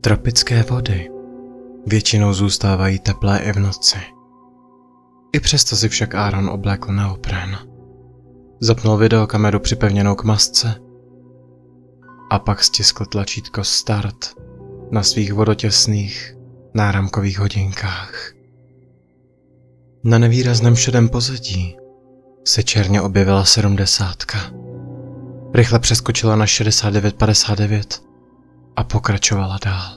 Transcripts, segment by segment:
Tropické vody většinou zůstávají teplé i v noci. I přesto si však Aaron oblékl neopren. Zapnul videokameru připevněnou k masce a pak stiskl tlačítko Start na svých vodotěsných náramkových hodinkách. Na nevýrazném šedém pozadí se černě objevila 70. Rychle přeskočila na 69,59 a pokračovala dál.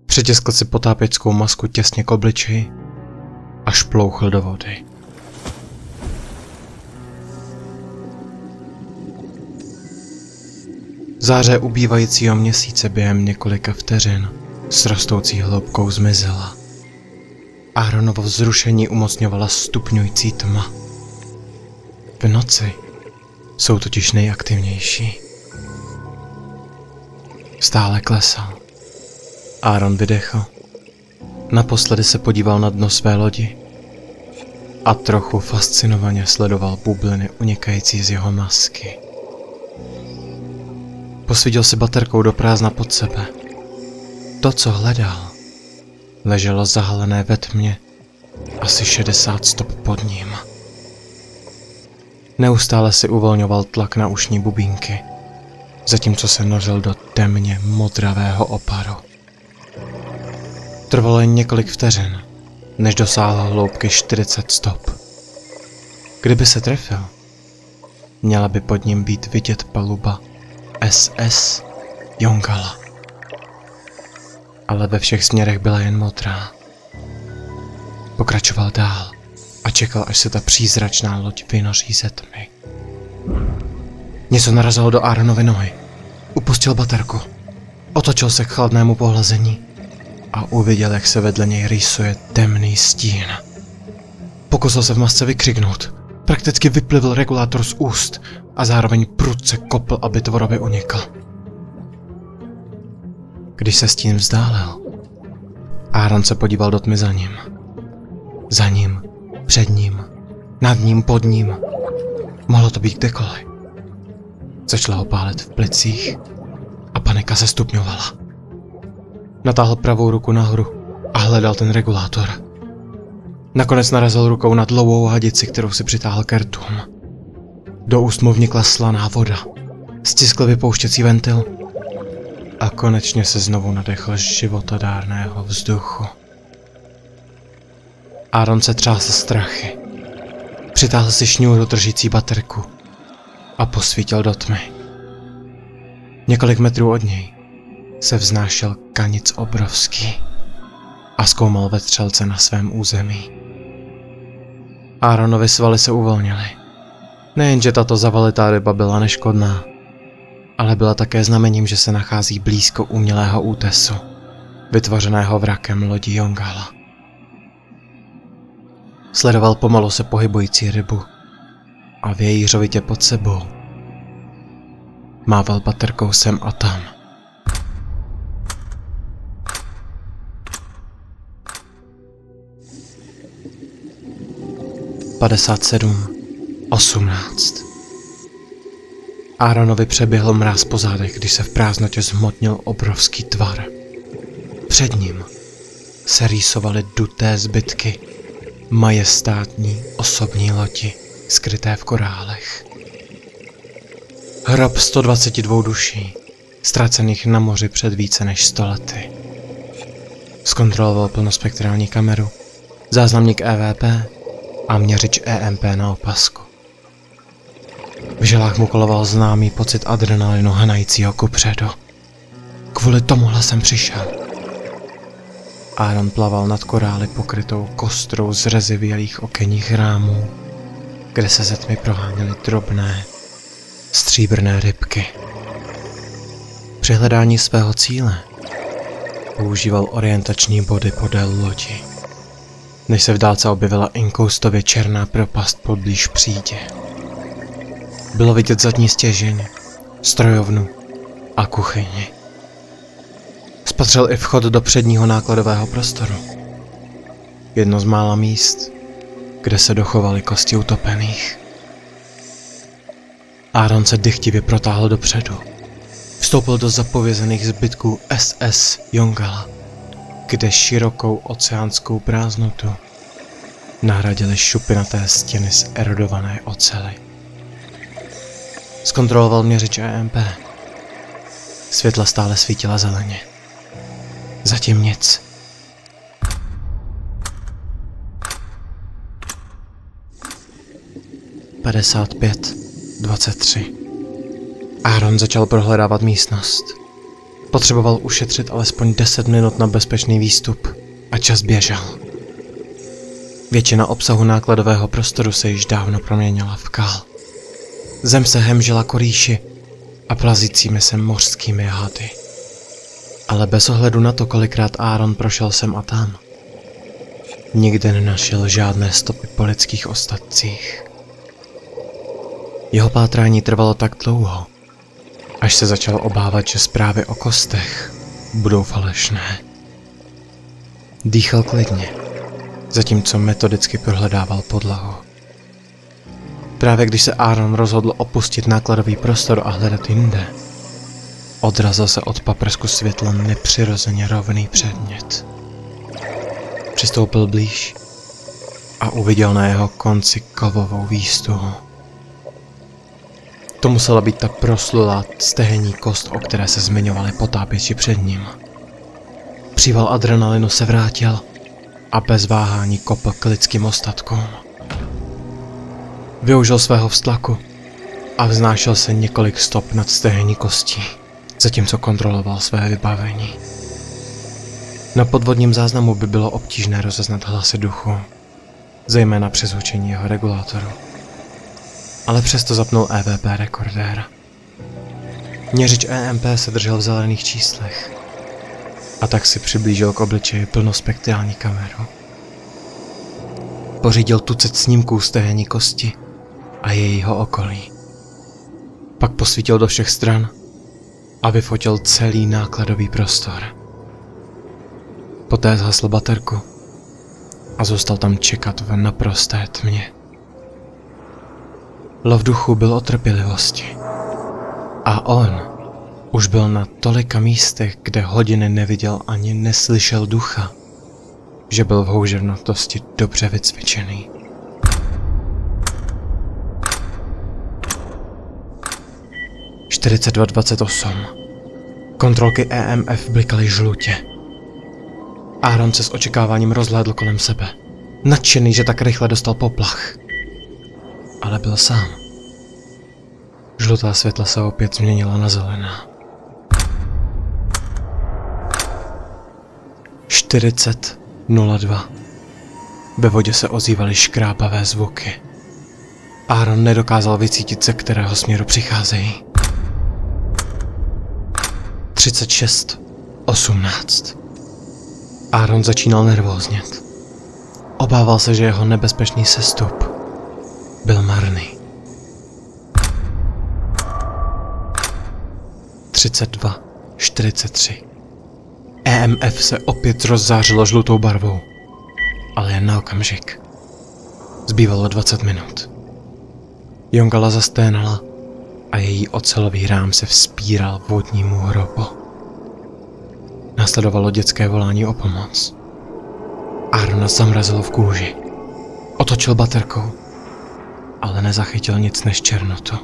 Přitiskl si potápěčskou masku těsně k obličeji a šplouchl do vody. Záře ubývajícího měsíce během několika vteřin s rostoucí hloubkou zmizela. Aaronovo vzrušení umocňovala stupňující tma. V noci jsou totiž nejaktivnější. Stále klesal. Aaron vydechl. Naposledy se podíval na dno své lodi a trochu fascinovaně sledoval bubliny unikající z jeho masky. Posvítil si baterkou do prázdna pod sebe. To, co hledal, leželo zahalené ve tmě asi 60 stop pod ním. Neustále si uvolňoval tlak na ušní bubínky, zatímco se nořil do temně modravého oparu. Trvalo jen několik vteřin, než dosáhl hloubky 40 stop. Kdyby se trefil, měla by pod ním být vidět paluba SS Jongala. Ale ve všech směrech byla jen modrá. Pokračoval dál a čekal, až se ta přízračná loď vynoří ze tmy. Něco narazilo do Aaronovy nohy. Upustil baterku. Otočil se k chladnému pohlazení a uviděl, jak se vedle něj rýsuje temný stín. Pokusil se v masce vykřiknout. Prakticky vyplivl regulátor z úst a zároveň prudce kopl, aby tvorovi unikl. Když se stín vzdálil, Aaron se podíval do tmy za ním. Za ním, před ním, nad ním, pod ním. Mohlo to být kdekoliv. Začala ho pálet v plicích a panika se stupňovala. Natáhl pravou ruku nahoru a hledal ten regulátor. Nakonec narazil rukou na dlouhou hadici, kterou si přitáhl ke rtům. Do úst mu vnikla slaná voda. Stiskl vypouštěcí ventil a konečně se znovu nadechl životodárného vzduchu. Aaron se třásl strachy. Přitáhl si šňůru držící baterku a posvítil do tmy. Několik metrů od něj se vznášel kanic obrovský a zkoumal vetřelce na svém území. Aaronovi svaly se uvolnily. Nejenže tato zavalitá ryba byla neškodná, ale byla také znamením, že se nachází blízko umělého útesu, vytvořeného vrakem lodi Jongala. Sledoval pomalu se pohybující rybu a vějířovitě pod sebou mával baterkou sem a tam. (57:18) Aaronovi přeběhl mráz po zádech, když se v prázdnotě zhmotnil obrovský tvar. Před ním se rýsovaly duté zbytky majestátní osobní lodi, skryté v korálech. Hrob 122 duší, ztracených na moři před více než 100 lety. Zkontroloval plnospektrální kameru, záznamník EVP a měřič EMP na opasku. V žilách mu koloval známý pocit adrenalinu hnajícího kupředu. Kvůli tomuhle jsem přišel. Aaron plaval nad korály pokrytou kostrou zrezivělých okenních rámů, kde se ze tmy proháněly drobné, stříbrné rybky. Při hledání svého cíle používal orientační body podél lodi, než se v dálce objevila inkoustově černá propast poblíž přídě. Bylo vidět zadní stěžeň, strojovnu a kuchyni. Spatřil i vchod do předního nákladového prostoru. Jedno z mála míst, kde se dochovaly kosti utopených. Aaron se dychtivě protáhl dopředu. Vstoupil do zapovězených zbytků SS Jongala, kde širokou oceánskou prázdnotu nahradily šupinaté stěny z erodované ocely. Zkontroloval měřič EMP. Světla stále svítila zeleně. Zatím nic. (55:23) Aaron začal prohledávat místnost. Potřeboval ušetřit alespoň 10 minut na bezpečný výstup a čas běžel. Většina obsahu nákladového prostoru se již dávno proměnila v kál. Zem se hemžila korýši a plazícími se mořskými hady. Ale bez ohledu na to, kolikrát Aaron prošel sem a tam, nikde nenašel žádné stopy po lidských ostatcích. Jeho pátrání trvalo tak dlouho, až se začal obávat, že zprávy o kostech budou falešné. Dýchal klidně, zatímco metodicky prohledával podlahu. Právě když se Aaron rozhodl opustit nákladový prostor a hledat jinde, odrazil se od paprsku světla nepřirozeně rovný předmět. Přistoupil blíž a uviděl na jeho konci kovovou výstuhu. To musela být ta proslulá stehenní kost, o které se zmiňovali potápěči před ním. Příval adrenalinu se vrátil a bez váhání kopl k lidským ostatkům. Využil svého vztlaku a vznášel se několik stop nad stehenní kostí, zatímco kontroloval své vybavení. Na podvodním záznamu by bylo obtížné rozeznat hlasy duchu, zejména přes hučení jeho regulátoru. Ale přesto zapnul EVP rekordér. Měřič EMP se držel v zelených číslech a tak si přiblížil k obličeji plnospektrální kameru. Pořídil tucet snímků stehenní kosti a jejího okolí. Pak posvítil do všech stran a vyfotil celý nákladový prostor. Poté zhasl baterku a zůstal tam čekat v naprosté tmě. Lov duchu byl o trpělivosti. A on už byl na tolika místech, kde hodiny neviděl ani neslyšel ducha, že byl v houževnatosti dobře vycvičený. (42:28) Kontrolky EMF blikaly žlutě. Aaron se s očekáváním rozhlédl kolem sebe, nadšený, že tak rychle dostal poplach. Ale byl sám. Žlutá světla se opět změnila na zelená. 40:02. Ve vodě se ozývaly škrábavé zvuky. Aaron nedokázal vycítit, ze kterého směru přicházejí. 36:18. Aaron začínal nervóznět. Obával se, že jeho nebezpečný sestup byl marný. 32:43. EMF se opět rozzářilo žlutou barvou, ale jen na okamžik. Zbývalo 20 minut. Jongala zasténala a její ocelový rám se vzpíral vodnímu hrobu. Následovalo dětské volání o pomoc. Aarona zamrazilo v kůži. Otočil baterkou, ale nezachytil nic než černotu.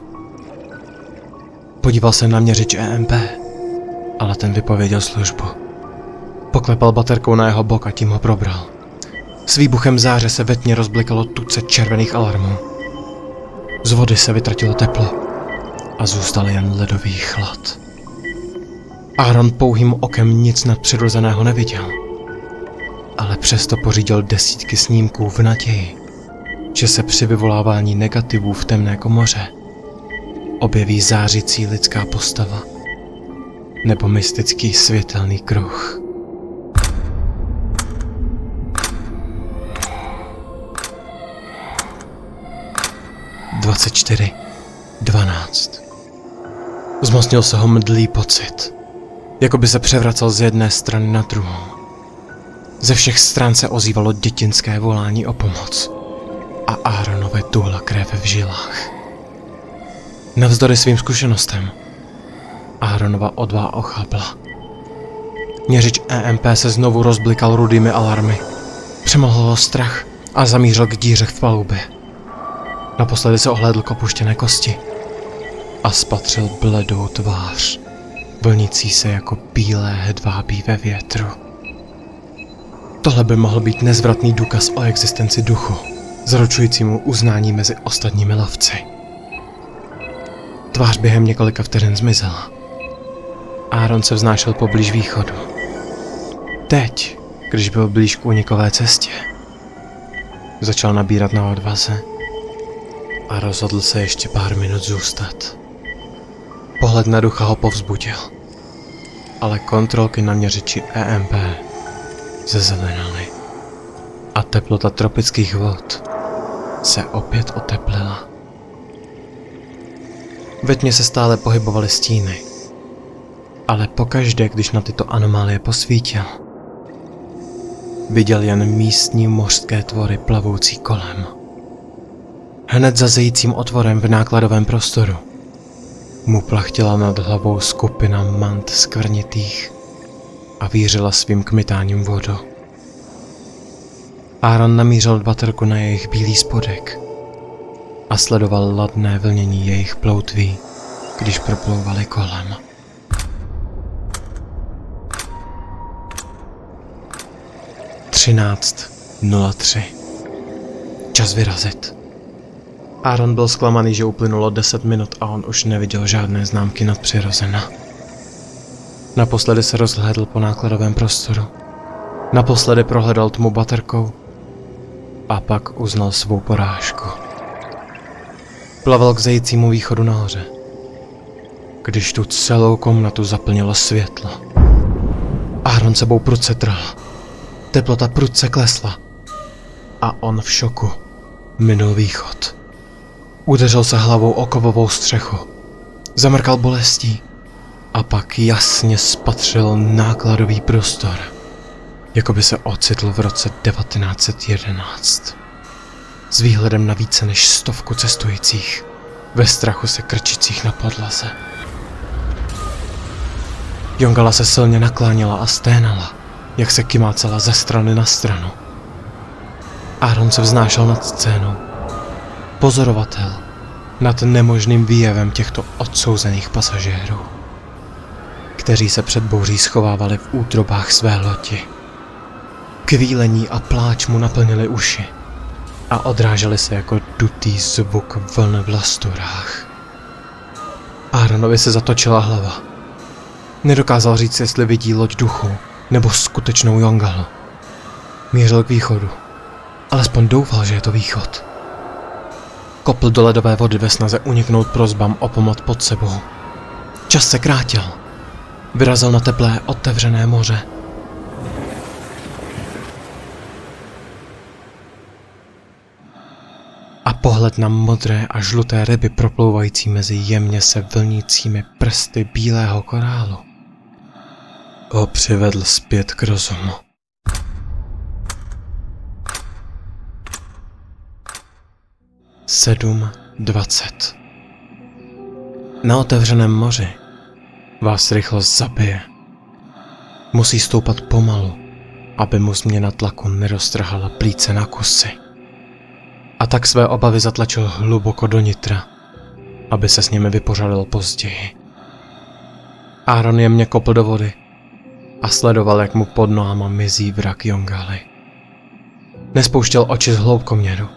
Podíval se na měřič EMP, ale ten vypověděl službu. Poklepal baterkou na jeho bok a tím ho probral. S výbuchem záře se ve tmě rozblikalo tucet červených alarmů. Z vody se vytratilo teplo a zůstal jen ledový chlad. Aaron pouhým okem nic nadpřirozeného neviděl, ale přesto pořídil desítky snímků v naději, že se při vyvolávání negativů v temné komoře objeví zářící lidská postava nebo mystický světelný kruh. (24:12) Zmocnil se ho mdlý pocit, jako by se převracel z jedné strany na druhou. Ze všech stran se ozývalo dětinské volání o pomoc a Aaronové tuhla krev v žilách. Navzdory svým zkušenostem, Aaronova odvaha ochápla. Měřič EMP se znovu rozblikal rudými alarmy. Přemohl ho strach a zamířil k díře v palubě. Naposledy se ohlédl k opuštěné kosti a spatřil bledou tvář, vlnící se jako bílé hedvábí ve větru. Tohle by mohl být nezvratný důkaz o existenci duchu, zaručující mu uznání mezi ostatními lovci. Tvář během několika vteřin zmizela. Aaron se vznášel poblíž východu. Teď, když byl blíž k únikové cestě, začal nabírat na odvaze a rozhodl se ještě pár minut zůstat. Pohled na ducha ho povzbudil, ale kontrolky na měřiči EMP zezelenaly a teplota tropických vod se opět oteplila. Ve tmě se stále pohybovaly stíny, ale pokaždé, když na tyto anomálie posvítil, viděl jen místní mořské tvory plavoucí kolem. Hned za zejícím otvorem v nákladovém prostoru mu plachtila nad hlavou skupina mant skvrnitých a vířila svým kmitáním vodu. Aaron namířil baterku na jejich bílý spodek a sledoval ladné vlnění jejich ploutví, když proplouvali kolem. (13:03) Čas vyrazit. Aaron byl zklamaný, že uplynulo 10 minut a on už neviděl žádné známky nadpřirozena. Naposledy se rozhlédl po nákladovém prostoru. Naposledy prohledal tmu baterkou a pak uznal svou porážku. Plaval k zejícímu východu nahoře, když tu celou komnatu zaplnilo světlo. Aaron sebou prudce trhl. Teplota prudce klesla a on v šoku minul východ. Udeřil se hlavou o kovovou střechu, zamrkal bolestí a pak jasně spatřil nákladový prostor, jako by se ocitl v roce 1911. S výhledem na více než 100 cestujících, ve strachu se krčících na podlaze. Jongala se silně nakláněla a sténala, jak se kymácela ze strany na stranu. Aaron se vznášel nad scénou. Pozorovatel nad nemožným výjevem těchto odsouzených pasažérů, kteří se před bouří schovávali v útrobách své lodi. Kvílení a pláč mu naplnili uši a odráželi se jako dutý zvuk vln v lasturách. Aaronovi se zatočila hlava. Nedokázal říct, jestli vidí loď duchu nebo skutečnou Jongalu. Mířil k východu. Alespoň doufal, že je to východ. Kopl do ledové vody ve snaze uniknout prosbám o pomoc pod sebou. Čas se krátil. Vyrazil na teplé, otevřené moře. A pohled na modré a žluté ryby proplouvající mezi jemně se vlnícími prsty bílého korálu ho přivedl zpět k rozumu. (7:20) Na otevřeném moři vás rychlost zabije. Musí stoupat pomalu, aby mu změna tlaku neroztrhala plíce na kusy. A tak své obavy zatlačil hluboko do nitra, aby se s nimi vypořádal později. Aaron jemně kopl do vody a sledoval, jak mu pod nohama mizí vrak Jongaly. Nespouštěl oči z hloubkoměru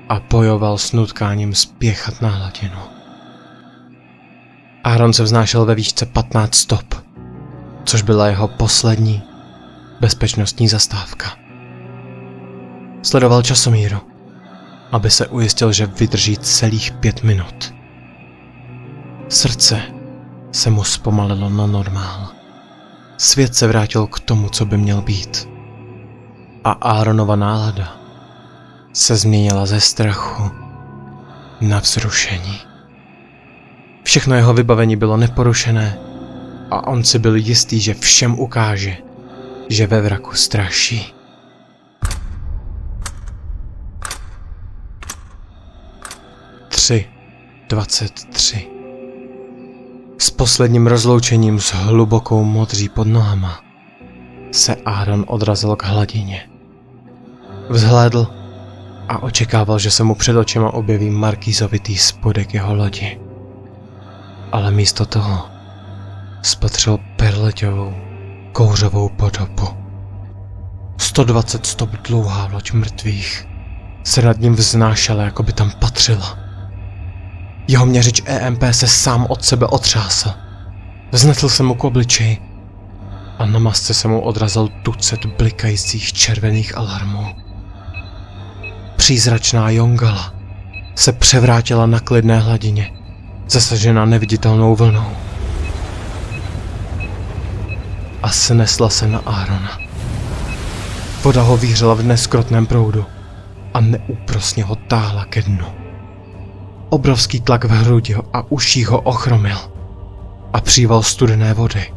a bojoval s nutkáním spěchat na hladinu. Aaron se vznášel ve výšce 15 stop, což byla jeho poslední bezpečnostní zastávka. Sledoval časomíru, aby se ujistil, že vydrží celých 5 minut. Srdce se mu zpomalilo na normál. Svět se vrátil k tomu, co by měl být. A Aaronova nálada se změnila ze strachu na vzrušení. Všechno jeho vybavení bylo neporušené a on si byl jistý, že všem ukáže, že ve vraku straší. (3:23) S posledním rozloučením s hlubokou modří pod nohama se Aaron odrazil k hladině. Vzhlédl a očekával, že se mu před očima objeví markýzovitý spodek jeho lodi. Ale místo toho spatřil perleťovou, kouřovou podobu. 120 stop dlouhá loď mrtvých se nad ním vznášela, jako by tam patřila. Jeho měřič EMP se sám od sebe otřásl. Vznetl se mu k obličeji a na masce se mu odrazil tucet blikajících červených alarmů. Přízračná jongala se převrátila na klidné hladině, zasažená neviditelnou vlnou. A snesla se na Aarona. Voda ho vířila v neskrotném proudu a neúprosně ho táhla ke dnu. Obrovský tlak v hrudi a uších ho ochromil a příval studené vody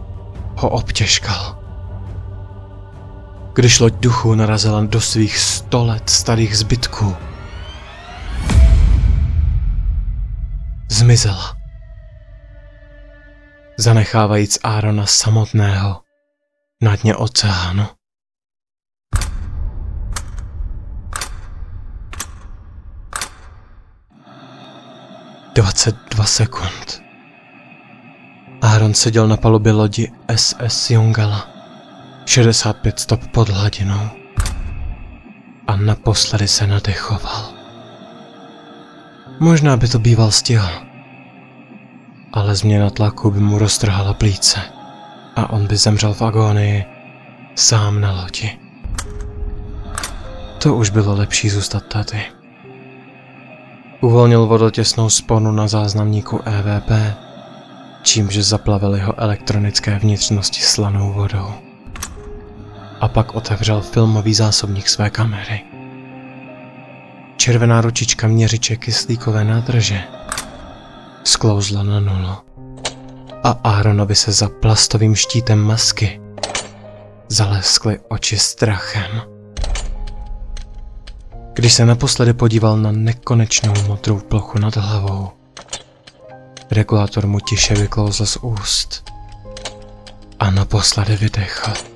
ho obtěžkal. Když loď duchů narazila do svých 100 let starých zbytků, zmizela, zanechávajíc Aarona samotného na dně oceánu. "22 sekund. Aaron seděl na palubě lodi SS Jongala, 65 stop pod hladinou, a naposledy se nadechoval. Možná by to býval stihl, ale změna tlaku by mu roztrhala plíce a on by zemřel v agónii sám na lodi. To už bylo lepší zůstat tady. Uvolnil vodotěsnou sponu na záznamníku EVP, čímž zaplavil jeho elektronické vnitřnosti slanou vodou. A pak otevřel filmový zásobník své kamery. Červená ručička měřiče kyslíkové nádrže sklouzla na 0 a Aaronovi se za plastovým štítem masky zaleskly oči strachem. Když se naposledy podíval na nekonečnou modrou plochu nad hlavou, regulátor mu tiše vyklouzl z úst a naposledy vydechl.